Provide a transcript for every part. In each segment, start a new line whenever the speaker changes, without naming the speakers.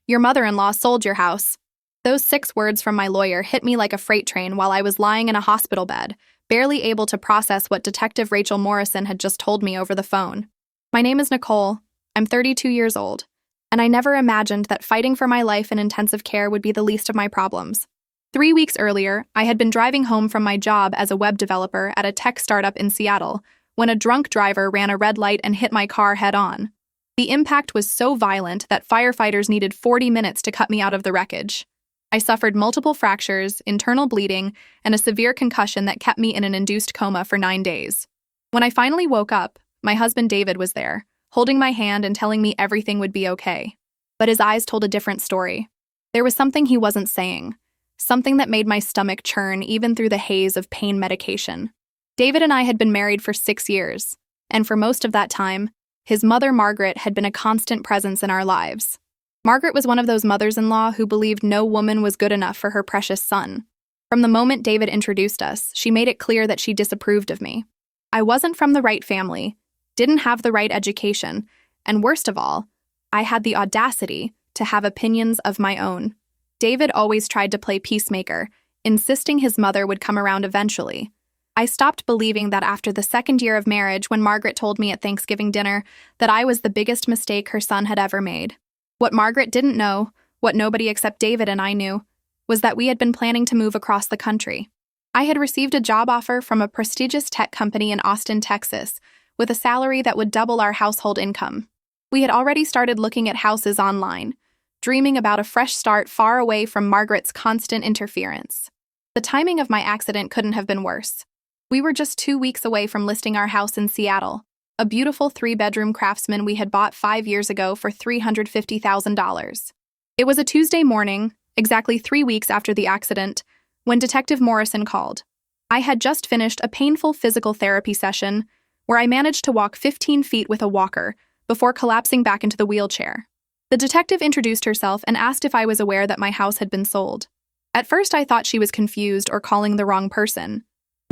Your mother-in-law sold your house. Those 6 words from my lawyer hit me like a freight train while I was lying in a hospital bed, barely able to process what Detective Rachel Morrison had just told me over the phone. My name is Nicole. I'm 32 years old, and I never imagined that fighting for my life in intensive care would be the least of my problems. 3 weeks earlier, I had been driving home from my job as a web developer at a tech startup in Seattle when a drunk driver ran a red light and hit my car head-on. The impact was so violent that firefighters needed 40 minutes to cut me out of the wreckage. I suffered multiple fractures, internal bleeding, and a severe concussion that kept me in an induced coma for 9 days. When I finally woke up, my husband David was there, holding my hand and telling me everything would be okay. But his eyes told a different story. There was something he wasn't saying, something that made my stomach churn even through the haze of pain medication. David and I had been married for 6 years, and for most of that time, his mother Margaret had been a constant presence in our lives. Margaret was one of those mothers-in-law who believed no woman was good enough for her precious son. From the moment David introduced us, she made it clear that she disapproved of me. I wasn't from the right family, didn't have the right education, and worst of all, I had the audacity to have opinions of my own. David always tried to play peacemaker, insisting his mother would come around eventually. I stopped believing that after the 2nd year of marriage when Margaret told me at Thanksgiving dinner that I was the biggest mistake her son had ever made. What Margaret didn't know, what nobody except David and I knew, was that we had been planning to move across the country. I had received a job offer from a prestigious tech company in Austin, Texas, with a salary that would double our household income. We had already started looking at houses online, dreaming about a fresh start far away from Margaret's constant interference. The timing of my accident couldn't have been worse. We were just 2 weeks away from listing our house in Seattle, a beautiful 3-bedroom Craftsman we had bought 5 years ago for $350,000. It was a Tuesday morning, exactly 3 weeks after the accident, when Detective Morrison called. I had just finished a painful physical therapy session where I managed to walk 15 feet with a walker before collapsing back into the wheelchair. The detective introduced herself and asked if I was aware that my house had been sold. At first, I thought she was confused or calling the wrong person.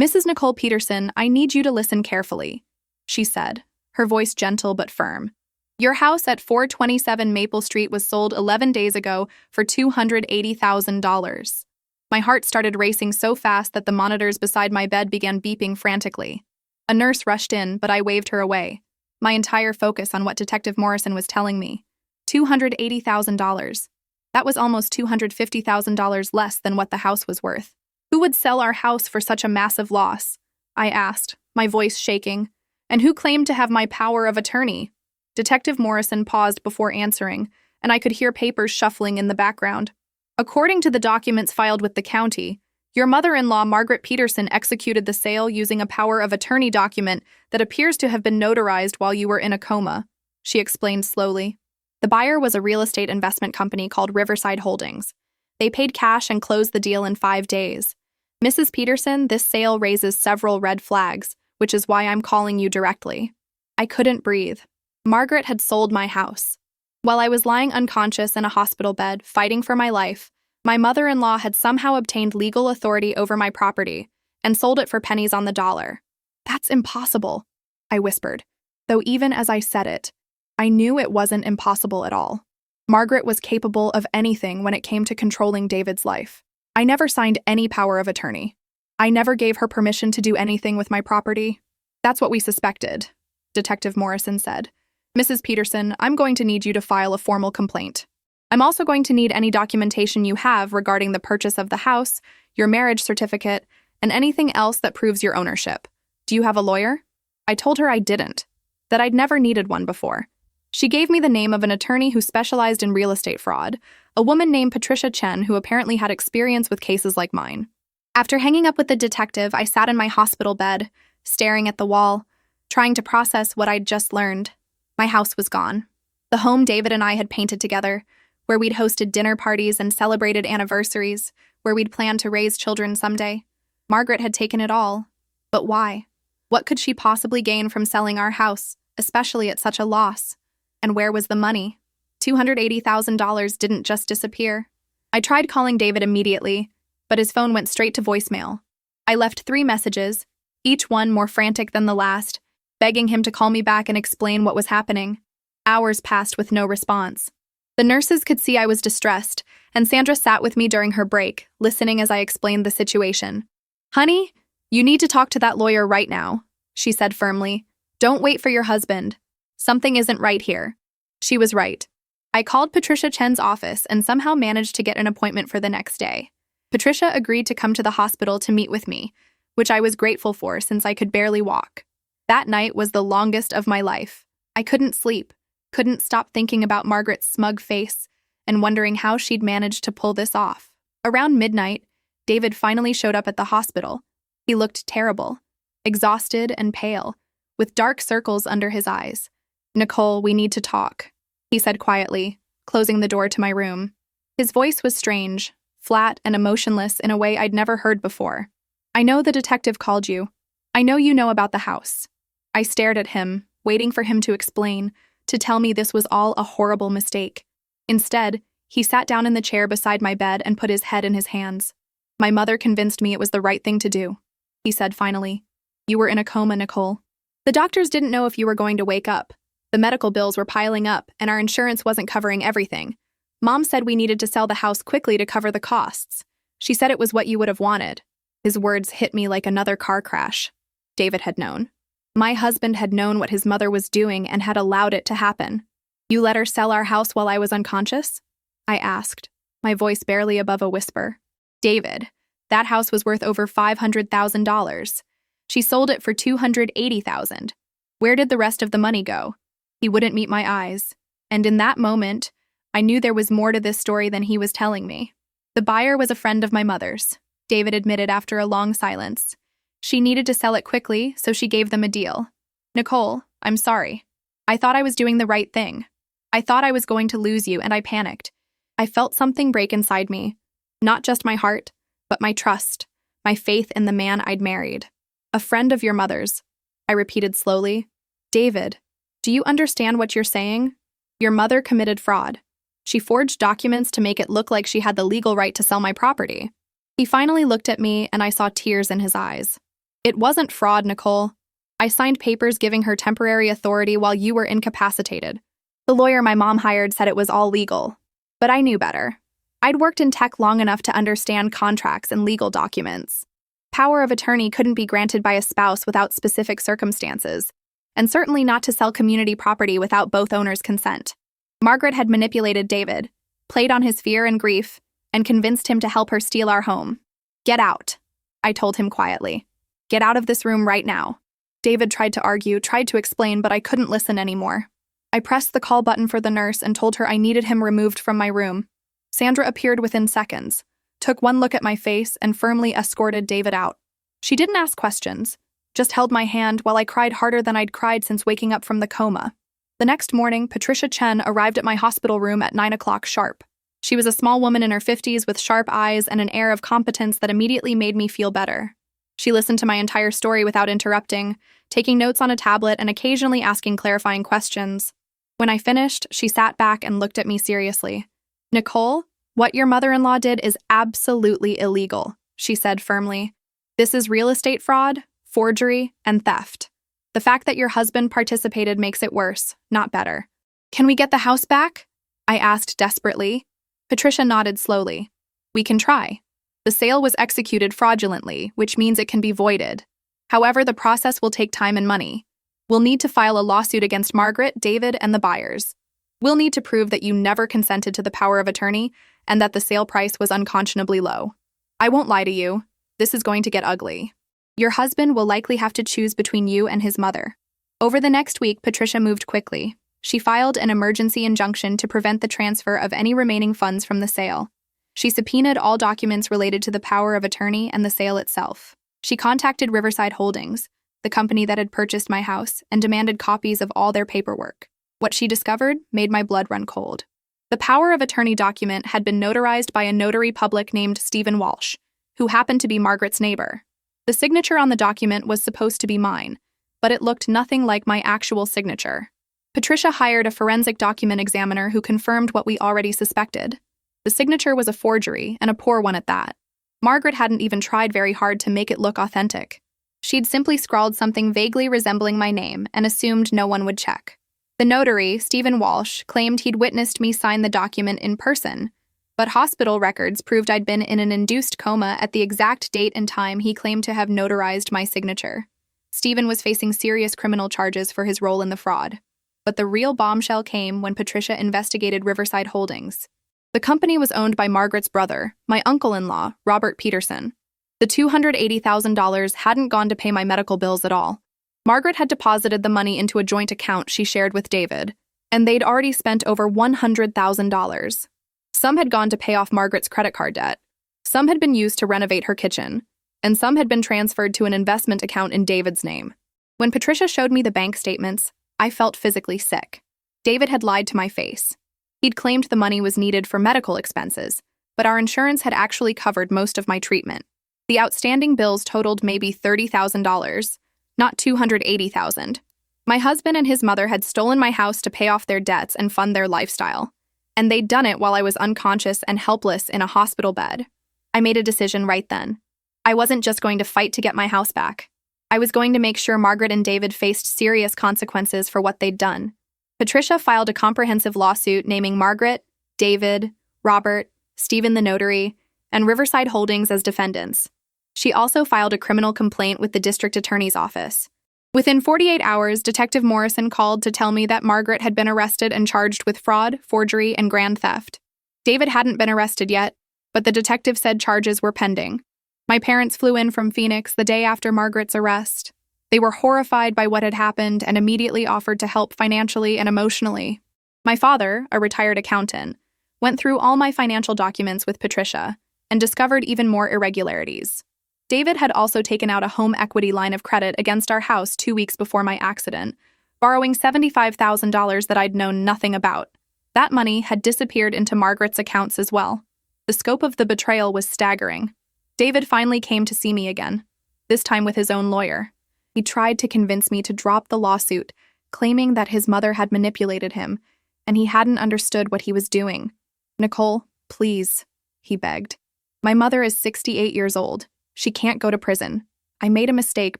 "Mrs. Nicole Peterson, I need you to listen carefully," she said, her voice gentle but firm. "Your house at 427 Maple Street was sold 11 days ago for $280,000. My heart started racing so fast that the monitors beside my bed began beeping frantically. A nurse rushed in, but I waved her away, my entire focus on what Detective Morrison was telling me. $280,000. That was almost $250,000 less than what the house was worth. Who would sell our house for such a massive loss? I asked, my voice shaking. And who claimed to have my power of attorney? Detective Morrison paused before answering, and I could hear papers shuffling in the background. According to the documents filed with the county, your mother-in-law, Margaret Peterson, executed the sale using a power of attorney document that appears to have been notarized while you were in a coma, she explained slowly. The buyer was a real estate investment company called Riverside Holdings. They paid cash and closed the deal in 5 days. Mrs. Peterson, this sale raises several red flags, which is why I'm calling you directly. I couldn't breathe. Margaret had sold my house. While I was lying unconscious in a hospital bed, fighting for my life, my mother-in-law had somehow obtained legal authority over my property and sold it for pennies on the dollar. That's impossible, I whispered, though even as I said it, I knew it wasn't impossible at all. Margaret was capable of anything when it came to controlling David's life. I never signed any power of attorney. I never gave her permission to do anything with my property. That's what we suspected, Detective Morrison said. Mrs. Peterson, I'm going to need you to file a formal complaint. I'm also going to need any documentation you have regarding the purchase of the house, your marriage certificate, and anything else that proves your ownership. Do you have a lawyer? I told her I didn't, that I'd never needed one before. She gave me the name of an attorney who specialized in real estate fraud, a woman named Patricia Chen who apparently had experience with cases like mine. After hanging up with the detective, I sat in my hospital bed, staring at the wall, trying to process what I'd just learned. My house was gone. The home David and I had painted together, where we'd hosted dinner parties and celebrated anniversaries, where we'd planned to raise children someday. Margaret had taken it all. But why? What could she possibly gain from selling our house, especially at such a loss? And where was the money? $280,000 didn't just disappear. I tried calling David immediately, but his phone went straight to voicemail. I left 3 messages, each one more frantic than the last, begging him to call me back and explain what was happening. Hours passed with no response. The nurses could see I was distressed, and Sandra sat with me during her break, listening as I explained the situation. "Honey, you need to talk to that lawyer right now," she said firmly. "Don't wait for your husband. Something isn't right here." She was right. I called Patricia Chen's office and somehow managed to get an appointment for the next day. Patricia agreed to come to the hospital to meet with me, which I was grateful for since I could barely walk. That night was the longest of my life. I couldn't sleep, couldn't stop thinking about Margaret's smug face and wondering how she'd managed to pull this off. Around midnight, David finally showed up at the hospital. He looked terrible, exhausted and pale, with dark circles under his eyes. "Nicole, we need to talk," he said quietly, closing the door to my room. His voice was strange, flat and emotionless in a way I'd never heard before. "I know the detective called you. I know you know about the house." I stared at him, waiting for him to explain, to tell me this was all a horrible mistake. Instead, he sat down in the chair beside my bed and put his head in his hands. "My mother convinced me it was the right thing to do," he said finally. "You were in a coma, Nicole. The doctors didn't know if you were going to wake up. The medical bills were piling up, and our insurance wasn't covering everything. Mom said we needed to sell the house quickly to cover the costs. She said it was what you would have wanted." His words hit me like another car crash. David had known. My husband had known what his mother was doing and had allowed it to happen. "You let her sell our house while I was unconscious?" I asked, my voice barely above a whisper. "David, that house was worth over $500,000. She sold it for $280,000. Where did the rest of the money go?" He wouldn't meet my eyes, and in that moment, I knew there was more to this story than he was telling me. "The buyer was a friend of my mother's," David admitted after a long silence. "She needed to sell it quickly, so she gave them a deal. Nicole, I'm sorry. I thought I was doing the right thing. I thought I was going to lose you, and I panicked. I felt something break inside me. Not just my heart, but my trust, my faith in the man I'd married. A friend of your mother's," I repeated slowly. "David, do you understand what you're saying? Your mother committed fraud. She forged documents to make it look like she had the legal right to sell my property." He finally looked at me, and I saw tears in his eyes. "It wasn't fraud, Nicole. I signed papers giving her temporary authority while you were incapacitated. The lawyer my mom hired said it was all legal. But I knew better. I'd worked in tech long enough to understand contracts and legal documents. Power of attorney couldn't be granted by a spouse without specific circumstances, and certainly not to sell community property without both owners' consent. Margaret had manipulated David, played on his fear and grief, and convinced him to help her steal our home. "Get out," I told him quietly. "Get out of this room right now." David tried to argue, tried to explain, but I couldn't listen anymore. I pressed the call button for the nurse and told her I needed him removed from my room. Sandra appeared within seconds, took one look at my face, and firmly escorted David out. She didn't ask questions, just held my hand while I cried harder than I'd cried since waking up from the coma. The next morning, Patricia Chen arrived at my hospital room at 9 o'clock sharp. She was a small woman in her 50s with sharp eyes and an air of competence that immediately made me feel better. She listened to my entire story without interrupting, taking notes on a tablet and occasionally asking clarifying questions. When I finished, she sat back and looked at me seriously. "Nicole, what your mother-in-law did is absolutely illegal," she said firmly. "This is real estate fraud, forgery, and theft. The fact that your husband participated makes it worse, not better. Can we get the house back?" I asked desperately. Patricia nodded slowly. "We can try. The sale was executed fraudulently, which means it can be voided. However, the process will take time and money. We'll need to file a lawsuit against Margaret, David, and the buyers. We'll need to prove that you never consented to the power of attorney and that the sale price was unconscionably low. I won't lie to you. This is going to get ugly. Your husband will likely have to choose between you and his mother." Over the next week, Patricia moved quickly. She filed an emergency injunction to prevent the transfer of any remaining funds from the sale. She subpoenaed all documents related to the power of attorney and the sale itself. She contacted Riverside Holdings, the company that had purchased my house, and demanded copies of all their paperwork. What she discovered made my blood run cold. The power of attorney document had been notarized by a notary public named Stephen Walsh, who happened to be Margaret's neighbor. The signature on the document was supposed to be mine, but it looked nothing like my actual signature. Patricia hired a forensic document examiner who confirmed what we already suspected. The signature was a forgery, and a poor one at that. Margaret hadn't even tried very hard to make it look authentic. She'd simply scrawled something vaguely resembling my name and assumed no one would check. The notary, Stephen Walsh, claimed he'd witnessed me sign the document in person, but hospital records proved I'd been in an induced coma at the exact date and time he claimed to have notarized my signature. Stephen was facing serious criminal charges for his role in the fraud. But the real bombshell came when Patricia investigated Riverside Holdings. The company was owned by Margaret's brother, my uncle-in-law, Robert Peterson. The $280,000 hadn't gone to pay my medical bills at all. Margaret had deposited the money into a joint account she shared with David, and they'd already spent over $100,000. Some had gone to pay off Margaret's credit card debt. Some had been used to renovate her kitchen, and some had been transferred to an investment account in David's name. When Patricia showed me the bank statements, I felt physically sick. David had lied to my face. He'd claimed the money was needed for medical expenses, but our insurance had actually covered most of my treatment. The outstanding bills totaled maybe $30,000, not $280,000. My husband and his mother had stolen my house to pay off their debts and fund their lifestyle, and they'd done it while I was unconscious and helpless in a hospital bed. I made a decision right then. I wasn't just going to fight to get my house back. I was going to make sure Margaret and David faced serious consequences for what they'd done. Patricia filed a comprehensive lawsuit naming Margaret, David, Robert, Stephen the notary, and Riverside Holdings as defendants. She also filed a criminal complaint with the district attorney's office. Within 48 hours, Detective Morrison called to tell me that Margaret had been arrested and charged with fraud, forgery, and grand theft. David hadn't been arrested yet, but the detective said charges were pending. My parents flew in from Phoenix the day after Margaret's arrest. They were horrified by what had happened and immediately offered to help financially and emotionally. My father, a retired accountant, went through all my financial documents with Patricia and discovered even more irregularities. David had also taken out a home equity line of credit against our house 2 weeks before my accident, borrowing $75,000 that I'd known nothing about. That money had disappeared into Margaret's accounts as well. The scope of the betrayal was staggering. David finally came to see me again, this time with his own lawyer. He tried to convince me to drop the lawsuit, claiming that his mother had manipulated him, and he hadn't understood what he was doing. "Nicole, please," he begged. "My mother is 68 years old. She can't go to prison. I made a mistake,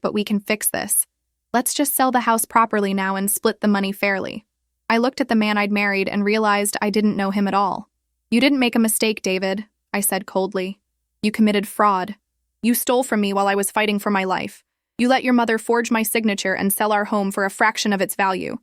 but we can fix this. Let's just sell the house properly now and split the money fairly." I looked at the man I'd married and realized I didn't know him at all. "You didn't make a mistake, David," I said coldly. "You committed fraud. You stole from me while I was fighting for my life. You let your mother forge my signature and sell our home for a fraction of its value.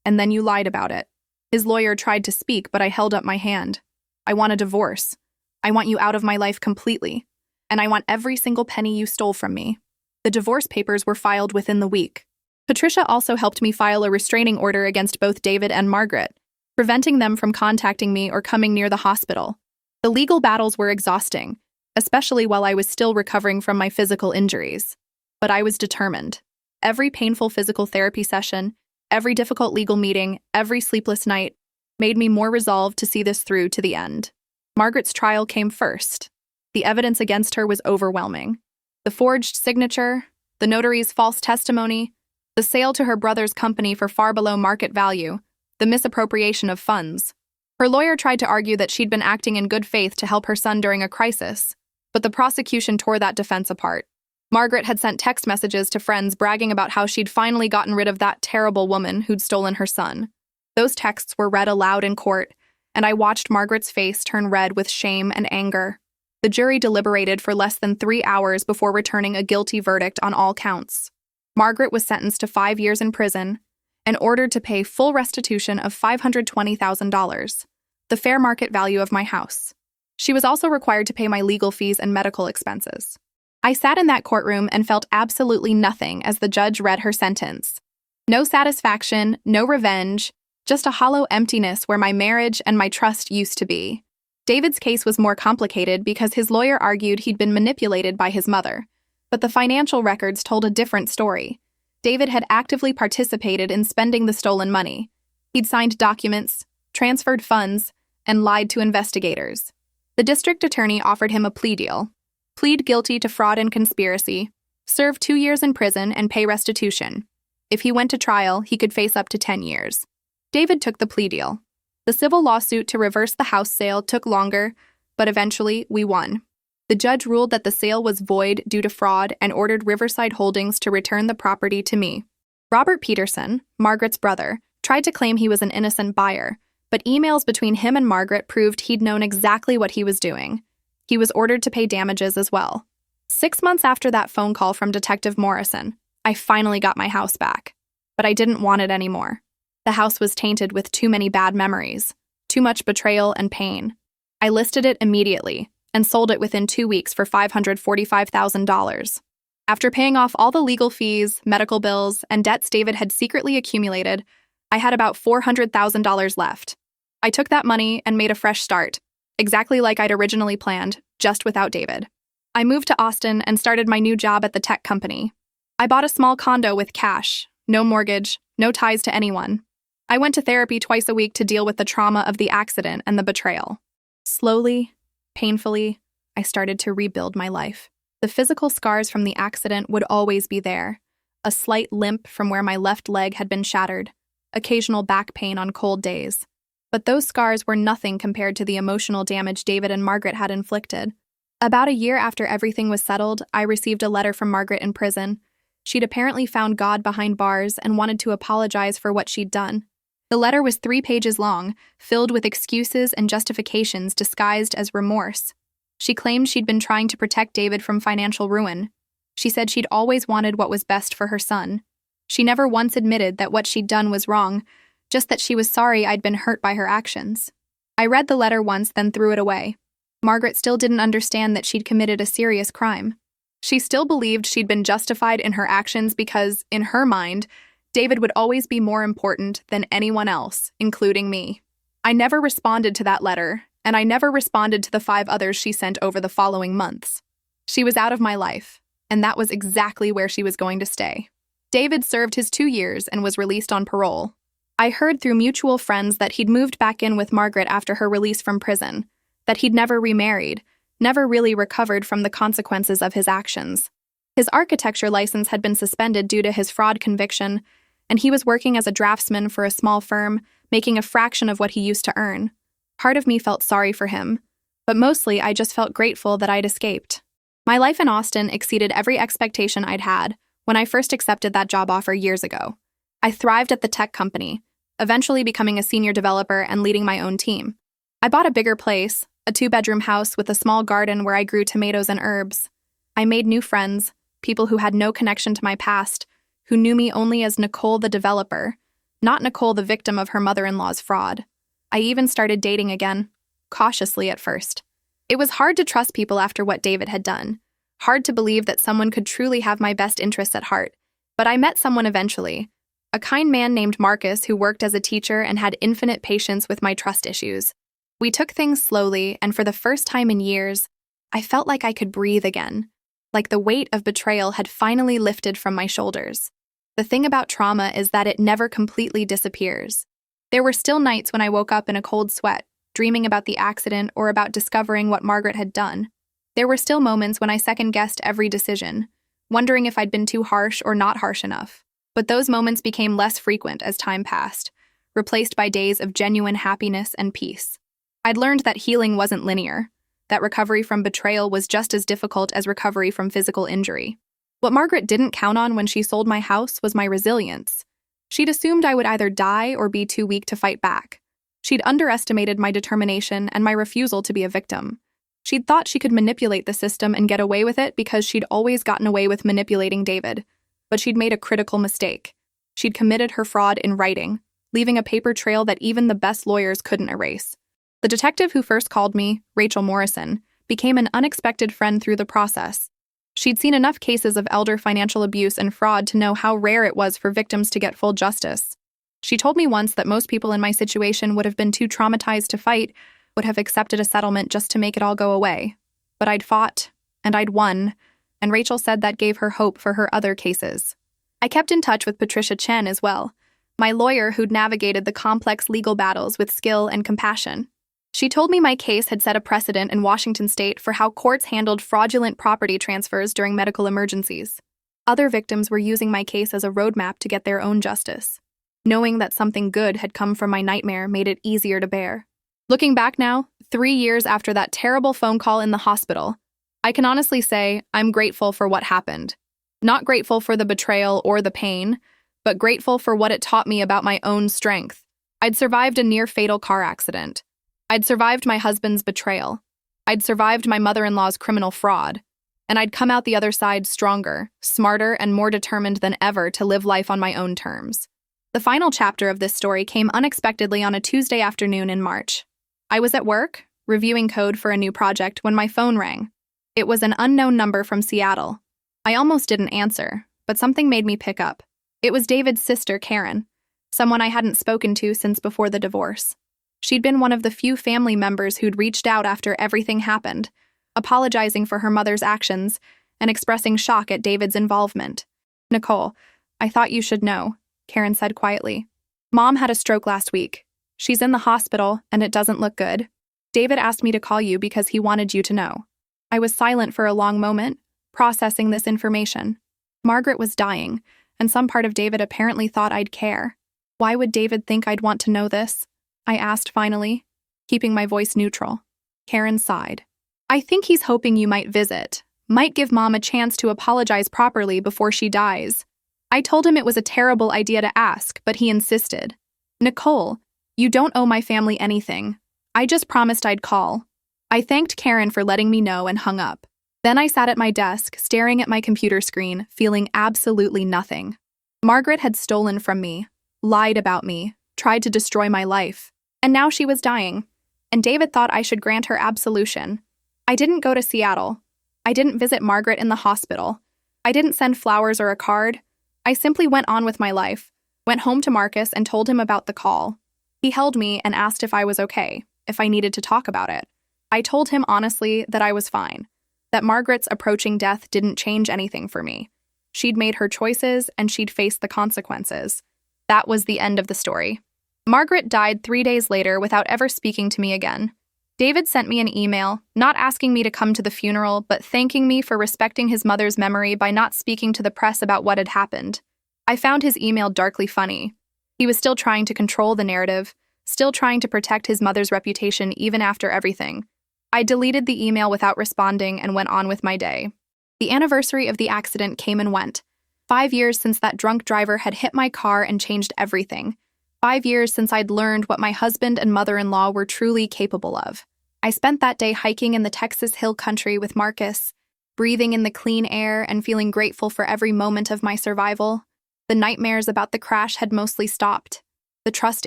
And then you lied about it." His lawyer tried to speak, but I held up my hand. "I want a divorce. I want you out of my life completely. And I want every single penny you stole from me." The divorce papers were filed within the week. Patricia also helped me file a restraining order against both David and Margaret, preventing them from contacting me or coming near the hospital. The legal battles were exhausting, especially while I was still recovering from my physical injuries. But I was determined. Every painful physical therapy session, every difficult legal meeting, every sleepless night made me more resolved to see this through to the end. Margaret's trial came first. The evidence against her was overwhelming. The forged signature, the notary's false testimony, the sale to her brother's company for far below market value, the misappropriation of funds. Her lawyer tried to argue that she'd been acting in good faith to help her son during a crisis, but the prosecution tore that defense apart. Margaret had sent text messages to friends bragging about how she'd finally gotten rid of that terrible woman who'd stolen her son. Those texts were read aloud in court, and I watched Margaret's face turn red with shame and anger. The jury deliberated for less than 3 hours before returning a guilty verdict on all counts. Margaret was sentenced to 5 years in prison and ordered to pay full restitution of $520,000, the fair market value of my house. She was also required to pay my legal fees and medical expenses. I sat in that courtroom and felt absolutely nothing as the judge read her sentence. No satisfaction, no revenge, just a hollow emptiness where my marriage and my trust used to be. David's case was more complicated because his lawyer argued he'd been manipulated by his mother, but the financial records told a different story. David had actively participated in spending the stolen money. He'd signed documents, transferred funds, and lied to investigators. The district attorney offered him a plea deal: plead guilty to fraud and conspiracy, serve 2 years in prison, and pay restitution. If he went to trial, he could face up to 10 years. David took the plea deal. The civil lawsuit to reverse the house sale took longer, but eventually we won. The judge ruled that the sale was void due to fraud and ordered Riverside Holdings to return the property to me. Robert Peterson, Margaret's brother, Tried to claim he was an innocent buyer, but emails between him and Margaret proved he'd known exactly what he was doing. He was ordered to pay damages as well. 6 months after that phone call from Detective Morrison, I finally got my house back. But I didn't want it anymore. The house was tainted with too many bad memories, too much betrayal and pain. I listed it immediately and sold it within 2 weeks for $545,000. After paying off all the legal fees, medical bills, and debts David had secretly accumulated, I had about $400,000 left. I took that money and made a fresh start, exactly like I'd originally planned, just without David. I moved to Austin and started my new job at the tech company. I bought a small condo with cash, no mortgage, no ties to anyone. I went to therapy twice a week to deal with the trauma of the accident and the betrayal. Slowly, painfully, I started to rebuild my life. The physical scars from the accident would always be there. A slight limp from where my left leg had been shattered. Occasional back pain on cold days. But those scars were nothing compared to the emotional damage David and Margaret had inflicted. About a year after everything was settled, I received a letter from Margaret in prison. She'd apparently found God behind bars and wanted to apologize for what she'd done. The letter was 3 pages long, filled with excuses and justifications disguised as remorse. She claimed she'd been trying to protect David from financial ruin. She said she'd always wanted what was best for her son. She never once admitted that what she'd done was wrong, just that she was sorry I'd been hurt by her actions. I read the letter once, then threw it away. Margaret still didn't understand that she'd committed a serious crime. She still believed she'd been justified in her actions because, in her mind, David would always be more important than anyone else, including me. I never responded to that letter, and I never responded to the 5 others she sent over the following months. She was out of my life, and that was exactly where she was going to stay. David served his 2 years and was released on parole. I heard through mutual friends that he'd moved back in with Margaret after her release from prison, that he'd never remarried, never really recovered from the consequences of his actions. His architecture license had been suspended due to his fraud conviction, and he was working as a draftsman for a small firm, making a fraction of what he used to earn. Part of me felt sorry for him, but mostly I just felt grateful that I'd escaped. My life in Austin exceeded every expectation I'd had when I first accepted that job offer years ago. I thrived at the tech company, eventually becoming a senior developer and leading my own team. I bought a bigger place, a 2-bedroom house with a small garden where I grew tomatoes and herbs. I made new friends, people who had no connection to my past, who knew me only as Nicole the developer, not Nicole the victim of her mother-in-law's fraud. I even started dating again, cautiously at first. It was hard to trust people after what David had done, hard to believe that someone could truly have my best interests at heart. But I met someone eventually, a kind man named Marcus who worked as a teacher and had infinite patience with my trust issues. We took things slowly, and for the first time in years, I felt like I could breathe again, like the weight of betrayal had finally lifted from my shoulders. The thing about trauma is that it never completely disappears. There were still nights when I woke up in a cold sweat, dreaming about the accident or about discovering what Margaret had done. There were still moments when I second-guessed every decision, wondering if I'd been too harsh or not harsh enough. But those moments became less frequent as time passed, replaced by days of genuine happiness and peace. I'd learned that healing wasn't linear, that recovery from betrayal was just as difficult as recovery from physical injury. What Margaret didn't count on when she sold my house was my resilience. She'd assumed I would either die or be too weak to fight back. She'd underestimated my determination and my refusal to be a victim. She'd thought she could manipulate the system and get away with it because she'd always gotten away with manipulating David. But she'd made a critical mistake. She'd committed her fraud in writing, leaving a paper trail that even the best lawyers couldn't erase. The detective who first called me, Rachel Morrison, became an unexpected friend through the process. She'd seen enough cases of elder financial abuse and fraud to know how rare it was for victims to get full justice. She told me once that most people in my situation would have been too traumatized to fight, would have accepted a settlement just to make it all go away. But I'd fought, and I'd won, and Rachel said that gave her hope for her other cases. I kept in touch with Patricia Chen as well, my lawyer who'd navigated the complex legal battles with skill and compassion. She told me my case had set a precedent in Washington state for how courts handled fraudulent property transfers during medical emergencies. Other victims were using my case as a roadmap to get their own justice. Knowing that something good had come from my nightmare made it easier to bear. Looking back now, 3 years after that terrible phone call in the hospital, I can honestly say I'm grateful for what happened. Not grateful for the betrayal or the pain, but grateful for what it taught me about my own strength. I'd survived a near-fatal car accident. I'd survived my husband's betrayal. I'd survived my mother-in-law's criminal fraud. And I'd come out the other side stronger, smarter, and more determined than ever to live life on my own terms. The final chapter of this story came unexpectedly on a Tuesday afternoon in March. I was at work, reviewing code for a new project, when my phone rang. It was an unknown number from Seattle. I almost didn't answer, but something made me pick up. It was David's sister, Karen, someone I hadn't spoken to since before the divorce. She'd been one of the few family members who'd reached out after everything happened, apologizing for her mother's actions and expressing shock at David's involvement. "Nicole, I thought you should know," Karen said quietly. "Mom had a stroke last week. She's in the hospital, and it doesn't look good. David asked me to call you because he wanted you to know." I was silent for a long moment, processing this information. Margaret was dying, and some part of David apparently thought I'd care. Why would David think I'd want to know this? I asked finally, keeping my voice neutral. Karen sighed. "I think he's hoping you might visit, might give Mom a chance to apologize properly before she dies." I told him it was a terrible idea to ask, but he insisted. "Nicole, you don't owe my family anything. I just promised I'd call." I thanked Karen for letting me know and hung up. Then I sat at my desk, staring at my computer screen, feeling absolutely nothing. Margaret had stolen from me, lied about me, tried to destroy my life, and now she was dying. And David thought I should grant her absolution. I didn't go to Seattle. I didn't visit Margaret in the hospital. I didn't send flowers or a card. I simply went on with my life, went home to Marcus and told him about the call. He held me and asked if I was okay, if I needed to talk about it. I told him honestly that I was fine, that Margaret's approaching death didn't change anything for me. She'd made her choices and she'd face the consequences. That was the end of the story. Margaret died 3 days later without ever speaking to me again. David sent me an email, not asking me to come to the funeral, but thanking me for respecting his mother's memory by not speaking to the press about what had happened. I found his email darkly funny. He was still trying to control the narrative, still trying to protect his mother's reputation even after everything. I deleted the email without responding and went on with my day. The anniversary of the accident came and went. 5 years since that drunk driver had hit my car and changed everything. 5 years since I'd learned what my husband and mother-in-law were truly capable of. I spent that day hiking in the Texas Hill Country with Marcus, breathing in the clean air and feeling grateful for every moment of my survival. The nightmares about the crash had mostly stopped. The trust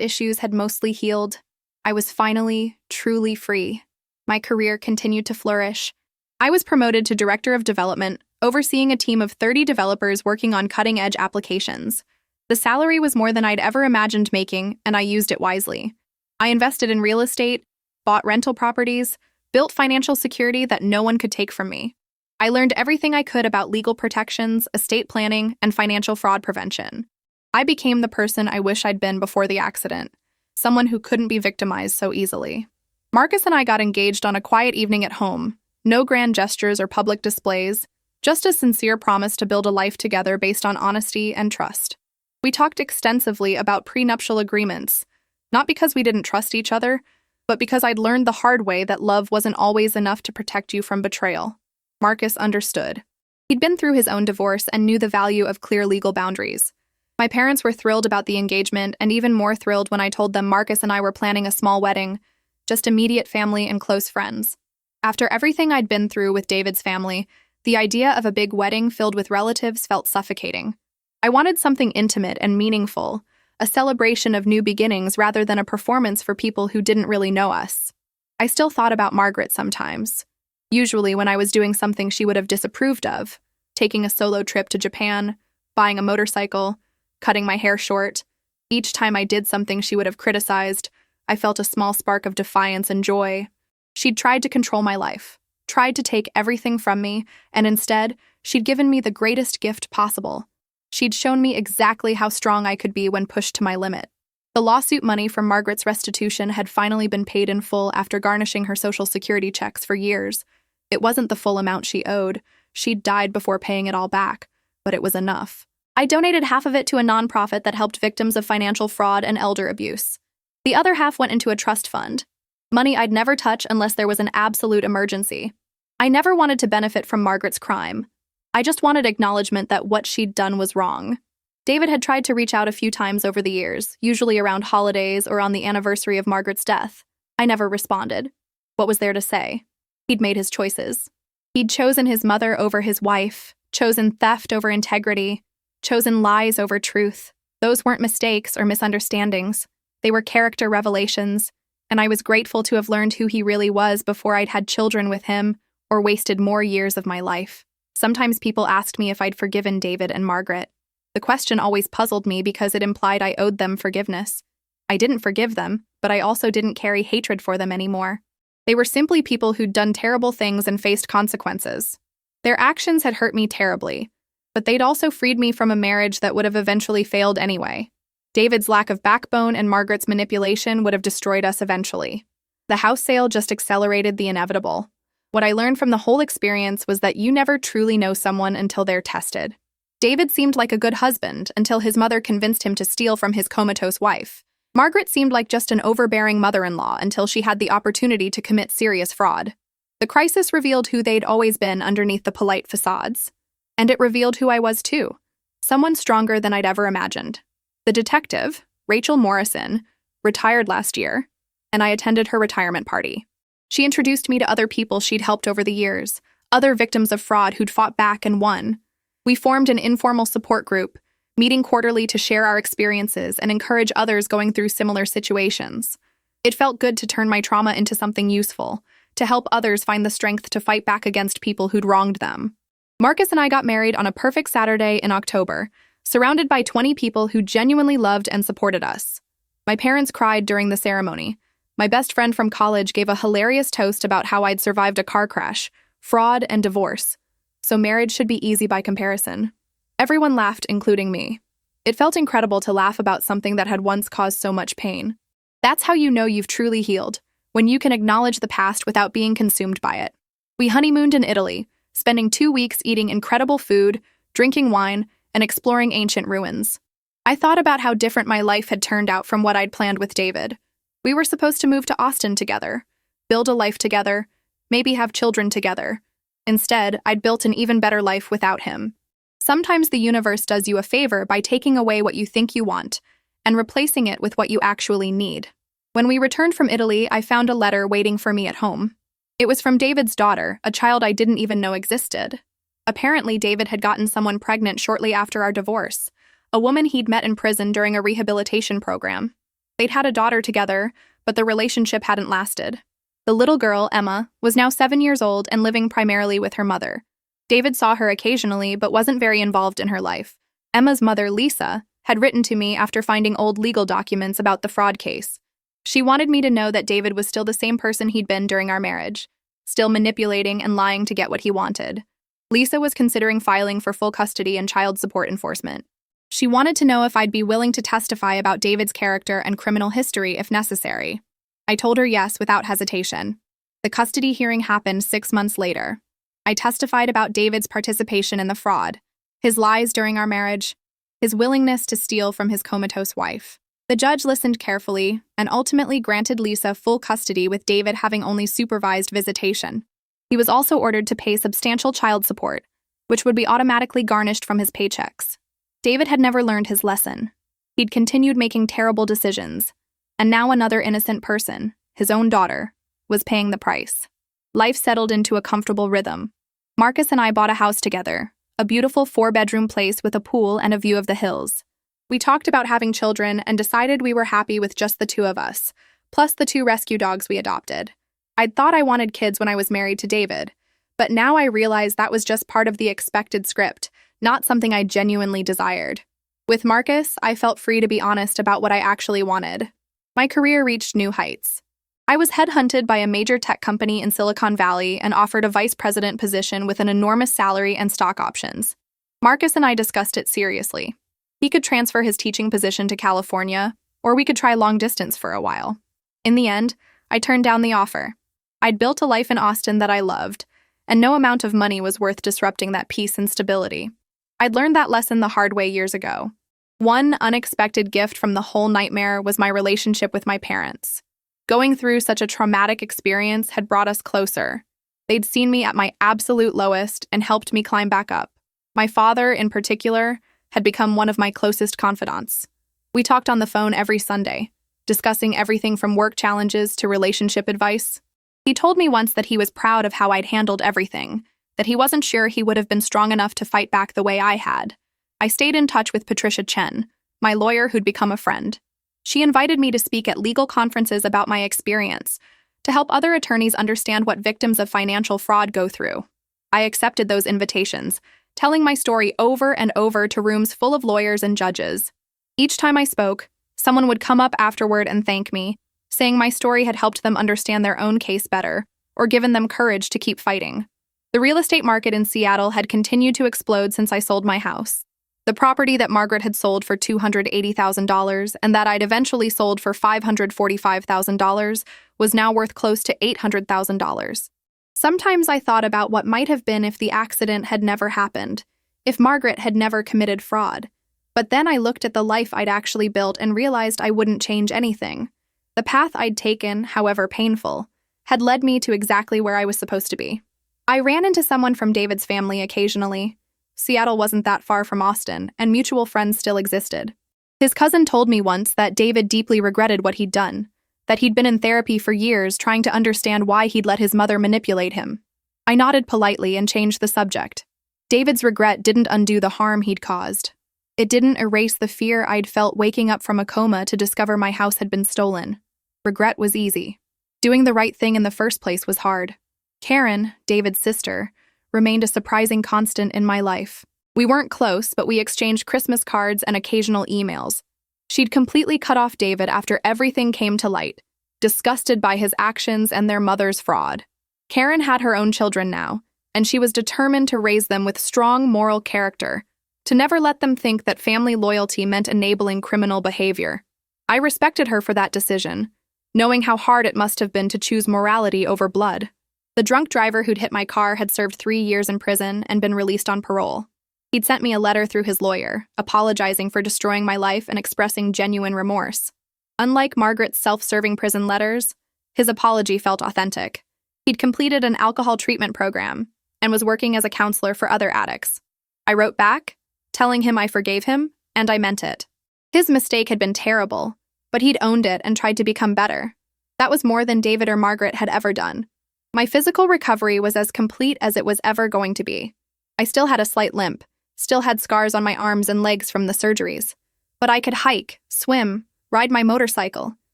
issues had mostly healed. I was finally, truly free. My career continued to flourish. I was promoted to Director of Development, overseeing a team of 30 developers working on cutting-edge applications. The salary was more than I'd ever imagined making, and I used it wisely. I invested in real estate, bought rental properties, built financial security that no one could take from me. I learned everything I could about legal protections, estate planning, and financial fraud prevention. I became the person I wish I'd been before the accident, someone who couldn't be victimized so easily. Marcus and I got engaged on a quiet evening at home. No grand gestures or public displays, just a sincere promise to build a life together based on honesty and trust. We talked extensively about prenuptial agreements, not because we didn't trust each other, but because I'd learned the hard way that love wasn't always enough to protect you from betrayal. Marcus understood. He'd been through his own divorce and knew the value of clear legal boundaries. My parents were thrilled about the engagement and even more thrilled when I told them Marcus and I were planning a small wedding, just immediate family and close friends. After everything I'd been through with David's family, the idea of a big wedding filled with relatives felt suffocating. I wanted something intimate and meaningful, a celebration of new beginnings rather than a performance for people who didn't really know us. I still thought about Margaret sometimes, usually when I was doing something she would have disapproved of, taking a solo trip to Japan, buying a motorcycle, cutting my hair short. Each time I did something she would have criticized, I felt a small spark of defiance and joy. She'd tried to control my life, tried to take everything from me, and instead, she'd given me the greatest gift possible. She'd shown me exactly how strong I could be when pushed to my limit. The lawsuit money from Margaret's restitution had finally been paid in full after garnishing her Social Security checks for years. It wasn't the full amount she owed. She'd died before paying it all back, but it was enough. I donated half of it to a nonprofit that helped victims of financial fraud and elder abuse. The other half went into a trust fund, money I'd never touch unless there was an absolute emergency. I never wanted to benefit from Margaret's crime. I just wanted acknowledgement that what she'd done was wrong. David had tried to reach out a few times over the years, usually around holidays or on the anniversary of Margaret's death. I never responded. What was there to say? He'd made his choices. He'd chosen his mother over his wife, chosen theft over integrity, chosen lies over truth. Those weren't mistakes or misunderstandings. They were character revelations, and I was grateful to have learned who he really was before I'd had children with him or wasted more years of my life. Sometimes people asked me if I'd forgiven David and Margaret. The question always puzzled me because it implied I owed them forgiveness. I didn't forgive them, but I also didn't carry hatred for them anymore. They were simply people who'd done terrible things and faced consequences. Their actions had hurt me terribly, but they'd also freed me from a marriage that would have eventually failed anyway. David's lack of backbone and Margaret's manipulation would have destroyed us eventually. The house sale just accelerated the inevitable. What I learned from the whole experience was that you never truly know someone until they're tested. David seemed like a good husband until his mother convinced him to steal from his comatose wife. Margaret seemed like just an overbearing mother-in-law until she had the opportunity to commit serious fraud. The crisis revealed who they'd always been underneath the polite facades. And it revealed who I was too. Someone stronger than I'd ever imagined. The detective, Rachel Morrison, retired last year, and I attended her retirement party. She introduced me to other people she'd helped over the years, other victims of fraud who'd fought back and won. We formed an informal support group, meeting quarterly to share our experiences and encourage others going through similar situations. It felt good to turn my trauma into something useful, to help others find the strength to fight back against people who'd wronged them. Marcus and I got married on a perfect Saturday in October, surrounded by 20 people who genuinely loved and supported us. My parents cried during the ceremony. My best friend from college gave a hilarious toast about how I'd survived a car crash, fraud, and divorce. So marriage should be easy by comparison. Everyone laughed, including me. It felt incredible to laugh about something that had once caused so much pain. That's how you know you've truly healed, when you can acknowledge the past without being consumed by it. We honeymooned in Italy, spending 2 weeks eating incredible food, drinking wine, and exploring ancient ruins. I thought about how different my life had turned out from what I'd planned with David. We were supposed to move to Austin together, build a life together, maybe have children together. Instead, I'd built an even better life without him. Sometimes the universe does you a favor by taking away what you think you want and replacing it with what you actually need. When we returned from Italy, I found a letter waiting for me at home. It was from David's daughter, a child I didn't even know existed. Apparently, David had gotten someone pregnant shortly after our divorce, a woman he'd met in prison during a rehabilitation program. They'd had a daughter together, but the relationship hadn't lasted. The little girl, Emma, was now 7 years old and living primarily with her mother. David saw her occasionally, but wasn't very involved in her life. Emma's mother, Lisa, had written to me after finding old legal documents about the fraud case. She wanted me to know that David was still the same person he'd been during our marriage, still manipulating and lying to get what he wanted. Lisa was considering filing for full custody and child support enforcement. She wanted to know if I'd be willing to testify about David's character and criminal history if necessary. I told her yes without hesitation. The custody hearing happened 6 months later. I testified about David's participation in the fraud, his lies during our marriage, his willingness to steal from his comatose wife. The judge listened carefully and ultimately granted Lisa full custody with David having only supervised visitation. He was also ordered to pay substantial child support, which would be automatically garnished from his paychecks. David had never learned his lesson. He'd continued making terrible decisions, and now another innocent person, his own daughter, was paying the price. Life settled into a comfortable rhythm. Marcus and I bought a house together, a beautiful 4-bedroom place with a pool and a view of the hills. We talked about having children and decided we were happy with just the 2 of us, plus the 2 rescue dogs we adopted. I'd thought I wanted kids when I was married to David, but now I realize that was just part of the expected script, not something I genuinely desired. With Marcus, I felt free to be honest about what I actually wanted. My career reached new heights. I was headhunted by a major tech company in Silicon Valley and offered a vice president position with an enormous salary and stock options. Marcus and I discussed it seriously. He could transfer his teaching position to California, or we could try long distance for a while. In the end, I turned down the offer. I'd built a life in Austin that I loved, and no amount of money was worth disrupting that peace and stability. I'd learned that lesson the hard way years ago. One unexpected gift from the whole nightmare was my relationship with my parents. Going through such a traumatic experience had brought us closer. They'd seen me at my absolute lowest and helped me climb back up. My father, in particular, had become one of my closest confidants. We talked on the phone every Sunday, discussing everything from work challenges to relationship advice. He told me once that he was proud of how I'd handled everything, that he wasn't sure he would have been strong enough to fight back the way I had. I stayed in touch with Patricia Chen, my lawyer who'd become a friend. She invited me to speak at legal conferences about my experience, to help other attorneys understand what victims of financial fraud go through. I accepted those invitations, telling my story over and over to rooms full of lawyers and judges. Each time I spoke, someone would come up afterward and thank me, saying my story had helped them understand their own case better, or given them courage to keep fighting. The real estate market in Seattle had continued to explode since I sold my house. The property that Margaret had sold for $280,000 and that I'd eventually sold for $545,000 was now worth close to $800,000. Sometimes I thought about what might have been if the accident had never happened, if Margaret had never committed fraud. But then I looked at the life I'd actually built and realized I wouldn't change anything. The path I'd taken, however painful, had led me to exactly where I was supposed to be. I ran into someone from David's family occasionally. Seattle wasn't that far from Austin, and mutual friends still existed. His cousin told me once that David deeply regretted what he'd done, that he'd been in therapy for years trying to understand why he'd let his mother manipulate him. I nodded politely and changed the subject. David's regret didn't undo the harm he'd caused. It didn't erase the fear I'd felt waking up from a coma to discover my house had been stolen. Regret was easy. Doing the right thing in the first place was hard. Karen, David's sister, remained a surprising constant in my life. We weren't close, but we exchanged Christmas cards and occasional emails. She'd completely cut off David after everything came to light, disgusted by his actions and their mother's fraud. Karen had her own children now, and she was determined to raise them with strong moral character, to never let them think that family loyalty meant enabling criminal behavior. I respected her for that decision, knowing how hard it must have been to choose morality over blood. The drunk driver who'd hit my car had served 3 years in prison and been released on parole. He'd sent me a letter through his lawyer, apologizing for destroying my life and expressing genuine remorse. Unlike Margaret's self-serving prison letters, his apology felt authentic. He'd completed an alcohol treatment program and was working as a counselor for other addicts. I wrote back, telling him I forgave him, and I meant it. His mistake had been terrible, but he'd owned it and tried to become better. That was more than David or Margaret had ever done. My physical recovery was as complete as it was ever going to be. I still had a slight limp, still had scars on my arms and legs from the surgeries. But I could hike, swim, ride my motorcycle,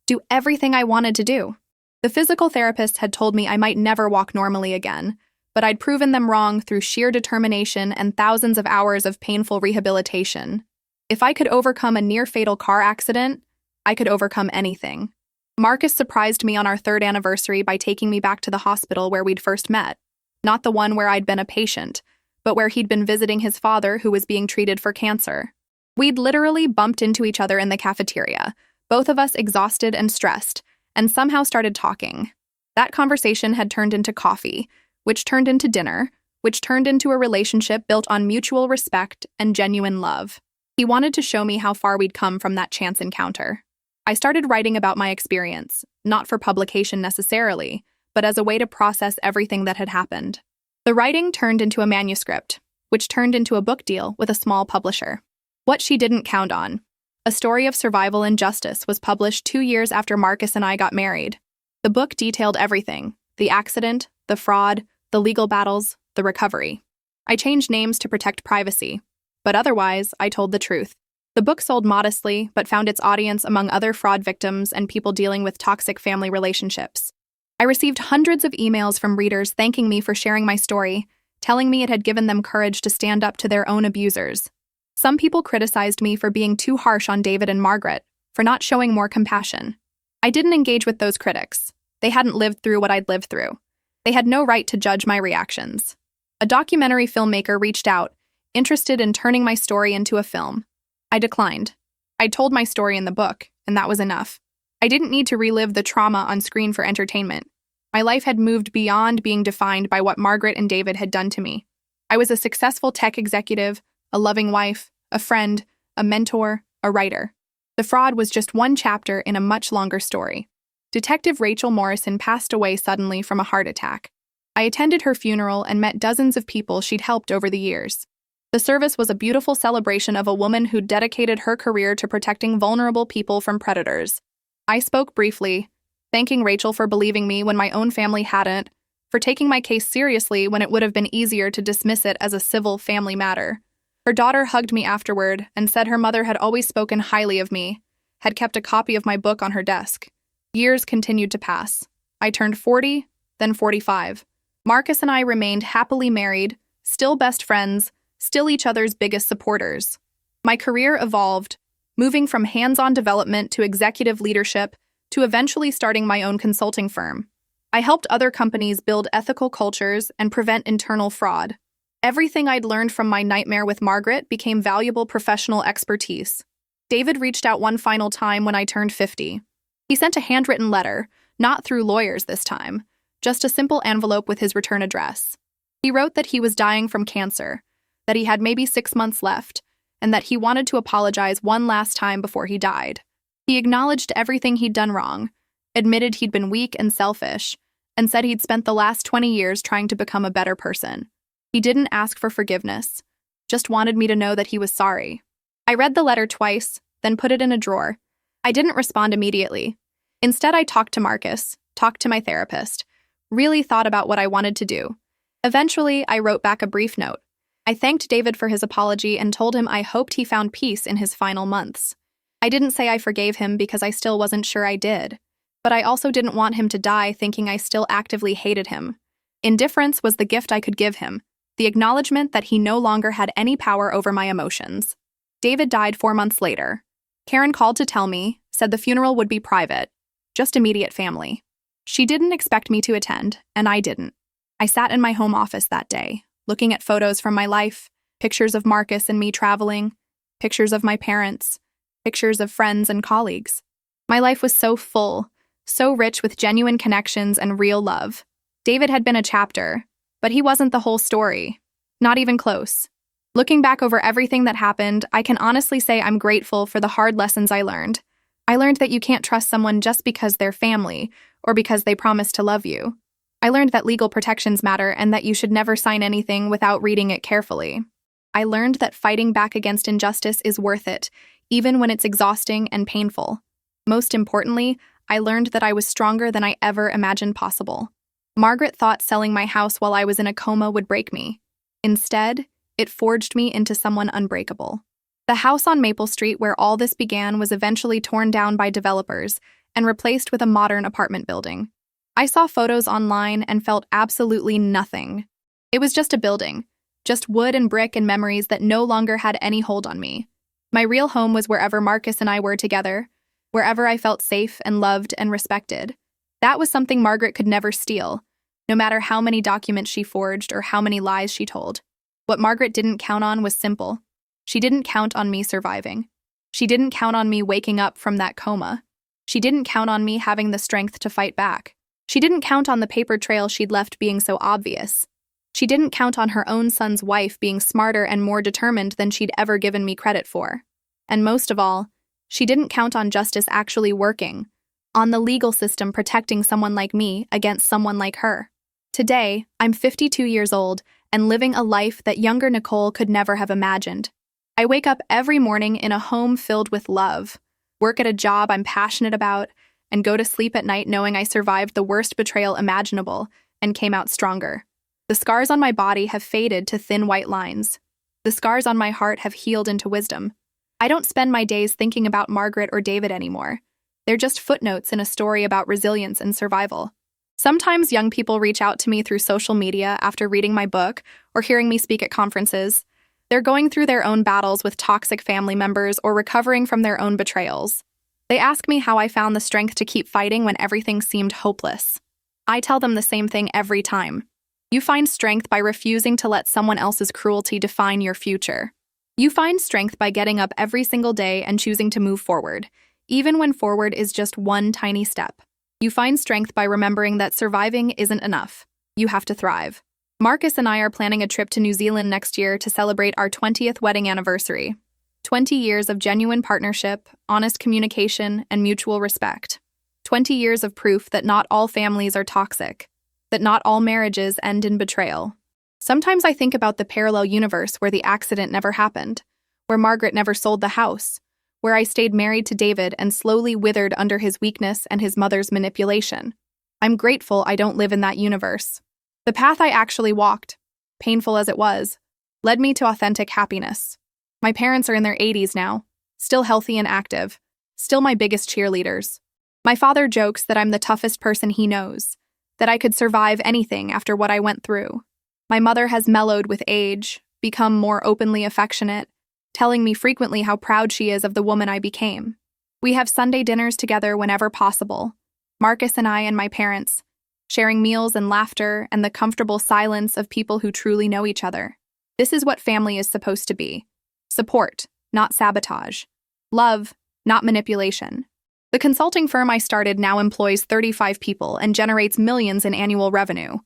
do everything I wanted to do. The physical therapist had told me I might never walk normally again, but I'd proven them wrong through sheer determination and thousands of hours of painful rehabilitation. If I could overcome a near-fatal car accident, I could overcome anything. Marcus surprised me on our 3rd anniversary by taking me back to the hospital where we'd first met. Not the one where I'd been a patient, but where he'd been visiting his father who was being treated for cancer. We'd literally bumped into each other in the cafeteria, both of us exhausted and stressed, and somehow started talking. That conversation had turned into coffee, which turned into dinner, which turned into a relationship built on mutual respect and genuine love. He wanted to show me how far we'd come from that chance encounter. I started writing about my experience, not for publication necessarily, but as a way to process everything that had happened. The writing turned into a manuscript, which turned into a book deal with a small publisher. What she didn't count on. A story of survival and justice was published 2 years after Marcus and I got married. The book detailed everything: the accident, the fraud, the legal battles, the recovery. I changed names to protect privacy, but otherwise, I told the truth. The book sold modestly, but found its audience among other fraud victims and people dealing with toxic family relationships. I received hundreds of emails from readers thanking me for sharing my story, telling me it had given them courage to stand up to their own abusers. Some people criticized me for being too harsh on David and Margaret, for not showing more compassion. I didn't engage with those critics. They hadn't lived through what I'd lived through. They had no right to judge my reactions. A documentary filmmaker reached out, interested in turning my story into a film. I declined. I told my story in the book, and that was enough. I didn't need to relive the trauma on screen for entertainment. My life had moved beyond being defined by what Margaret and David had done to me. I was a successful tech executive, a loving wife, a friend, a mentor, a writer. The fraud was just one chapter in a much longer story. Detective Rachel Morrison passed away suddenly from a heart attack. I attended her funeral and met dozens of people she'd helped over the years. The service was a beautiful celebration of a woman who dedicated her career to protecting vulnerable people from predators. I spoke briefly, thanking Rachel for believing me when my own family hadn't, for taking my case seriously when it would have been easier to dismiss it as a civil family matter. Her daughter hugged me afterward and said her mother had always spoken highly of me, had kept a copy of my book on her desk. Years continued to pass. I turned 40, then 45. Marcus and I remained happily married, still best friends, still each other's biggest supporters. My career evolved, moving from hands-on development to executive leadership to eventually starting my own consulting firm. I helped other companies build ethical cultures and prevent internal fraud. Everything I'd learned from my nightmare with Margaret became valuable professional expertise. David reached out one final time when I turned 50. He sent a handwritten letter, not through lawyers this time, just a simple envelope with his return address. He wrote that he was dying from cancer, that he had maybe 6 months left, and that he wanted to apologize one last time before he died. He acknowledged everything he'd done wrong, admitted he'd been weak and selfish, and said he'd spent the last 20 years trying to become a better person. He didn't ask for forgiveness, just wanted me to know that he was sorry. I read the letter twice, then put it in a drawer. I didn't respond immediately. Instead, I talked to Marcus, talked to my therapist, really thought about what I wanted to do. Eventually, I wrote back a brief note. I thanked David for his apology and told him I hoped he found peace in his final months. I didn't say I forgave him because I still wasn't sure I did, but I also didn't want him to die thinking I still actively hated him. Indifference was the gift I could give him, the acknowledgement that he no longer had any power over my emotions. David died 4 months later. Karen called to tell me, said the funeral would be private, just immediate family. She didn't expect me to attend, and I didn't. I sat in my home office that day, looking at photos from my life, pictures of Marcus and me traveling, pictures of my parents, pictures of friends and colleagues. My life was so full, so rich with genuine connections and real love. David had been a chapter, but he wasn't the whole story. Not even close. Looking back over everything that happened, I can honestly say I'm grateful for the hard lessons I learned. I learned that you can't trust someone just because they're family or because they promise to love you. I learned that legal protections matter and that you should never sign anything without reading it carefully. I learned that fighting back against injustice is worth it, even when it's exhausting and painful. Most importantly, I learned that I was stronger than I ever imagined possible. Margaret thought selling my house while I was in a coma would break me. Instead, it forged me into someone unbreakable. The house on Maple Street where all this began was eventually torn down by developers and replaced with a modern apartment building. I saw photos online and felt absolutely nothing. It was just a building, just wood and brick and memories that no longer had any hold on me. My real home was wherever Marcus and I were together, wherever I felt safe and loved and respected. That was something Margaret could never steal, no matter how many documents she forged or how many lies she told. What Margaret didn't count on was simple. She didn't count on me surviving. She didn't count on me waking up from that coma. She didn't count on me having the strength to fight back. She didn't count on the paper trail she'd left being so obvious. She didn't count on her own son's wife being smarter and more determined than she'd ever given me credit for. And most of all, she didn't count on justice actually working, on the legal system protecting someone like me against someone like her. Today, I'm 52 years old and living a life that younger Nicole could never have imagined. I wake up every morning in a home filled with love, work at a job I'm passionate about, and go to sleep at night knowing I survived the worst betrayal imaginable and came out stronger. The scars on my body have faded to thin white lines. The scars on my heart have healed into wisdom. I don't spend my days thinking about Margaret or David anymore. They're just footnotes in a story about resilience and survival. Sometimes young people reach out to me through social media after reading my book or hearing me speak at conferences. They're going through their own battles with toxic family members or recovering from their own betrayals. They ask me how I found the strength to keep fighting when everything seemed hopeless. I tell them the same thing every time. You find strength by refusing to let someone else's cruelty define your future. You find strength by getting up every single day and choosing to move forward, even when forward is just one tiny step. You find strength by remembering that surviving isn't enough. You have to thrive. Marcus and I are planning a trip to New Zealand next year to celebrate our 20th wedding anniversary. 20 years of genuine partnership, honest communication, and mutual respect. 20 years of proof that not all families are toxic, that not all marriages end in betrayal. Sometimes I think about the parallel universe where the accident never happened, where Margaret never sold the house, where I stayed married to David and slowly withered under his weakness and his mother's manipulation. I'm grateful I don't live in that universe. The path I actually walked, painful as it was, led me to authentic happiness. My parents are in their 80s now, still healthy and active, still my biggest cheerleaders. My father jokes that I'm the toughest person he knows, that I could survive anything after what I went through. My mother has mellowed with age, become more openly affectionate, telling me frequently how proud she is of the woman I became. We have Sunday dinners together whenever possible, Marcus and I and my parents, sharing meals and laughter and the comfortable silence of people who truly know each other. This is what family is supposed to be. Support, not sabotage. Love, not manipulation. The consulting firm I started now employs 35 people and generates millions in annual revenue.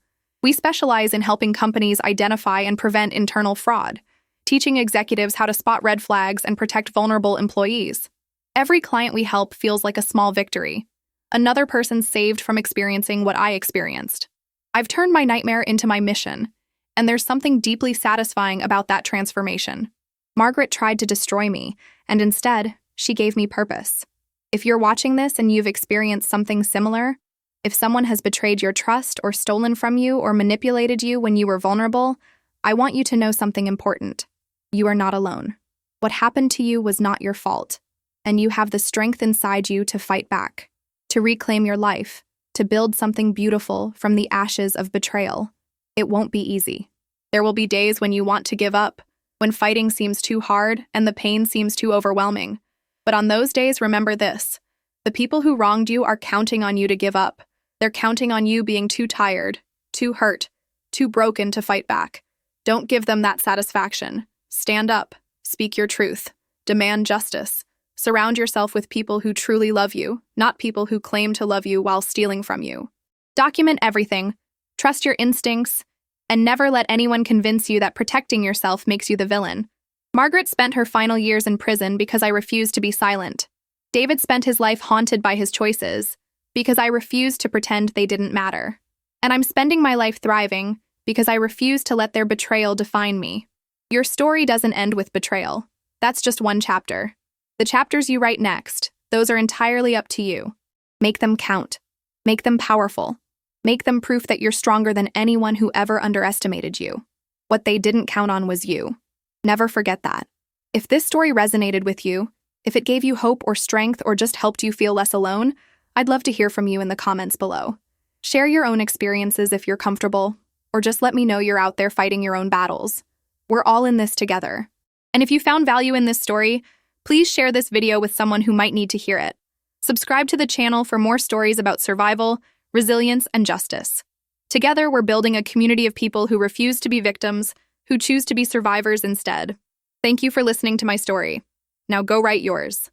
We specialize in helping companies identify and prevent internal fraud, teaching executives how to spot red flags and protect vulnerable employees. Every client we help feels like a small victory. Another person saved from experiencing what I experienced. I've turned my nightmare into my mission, and there's something deeply satisfying about that transformation. Margaret tried to destroy me, and instead, she gave me purpose. If you're watching this and you've experienced something similar, if someone has betrayed your trust or stolen from you or manipulated you when you were vulnerable, I want you to know something important. You are not alone. What happened to you was not your fault, and you have the strength inside you to fight back, to reclaim your life, to build something beautiful from the ashes of betrayal. It won't be easy. There will be days when you want to give up, when fighting seems too hard and the pain seems too overwhelming. But on those days, remember this. The people who wronged you are counting on you to give up. They're counting on you being too tired, too hurt, too broken to fight back. Don't give them that satisfaction. Stand up, speak your truth, demand justice. Surround yourself with people who truly love you, not people who claim to love you while stealing from you. Document everything, trust your instincts, and never let anyone convince you that protecting yourself makes you the villain. Margaret spent her final years in prison because I refused to be silent. David spent his life haunted by his choices because I refused to pretend they didn't matter. And I'm spending my life thriving because I refuse to let their betrayal define me. Your story doesn't end with betrayal. That's just one chapter. The chapters you write next, those are entirely up to you. Make them count. Make them powerful. Make them proof that you're stronger than anyone who ever underestimated you. What they didn't count on was you. Never forget that. If this story resonated with you, if it gave you hope or strength or just helped you feel less alone, I'd love to hear from you in the comments below. Share your own experiences if you're comfortable, or just let me know you're out there fighting your own battles. We're all in this together. And if you found value in this story, please share this video with someone who might need to hear it. Subscribe to the channel for more stories about survival, resilience, and justice. Together, we're building a community of people who refuse to be victims, who choose to be survivors instead. Thank you for listening to my story. Now go write yours.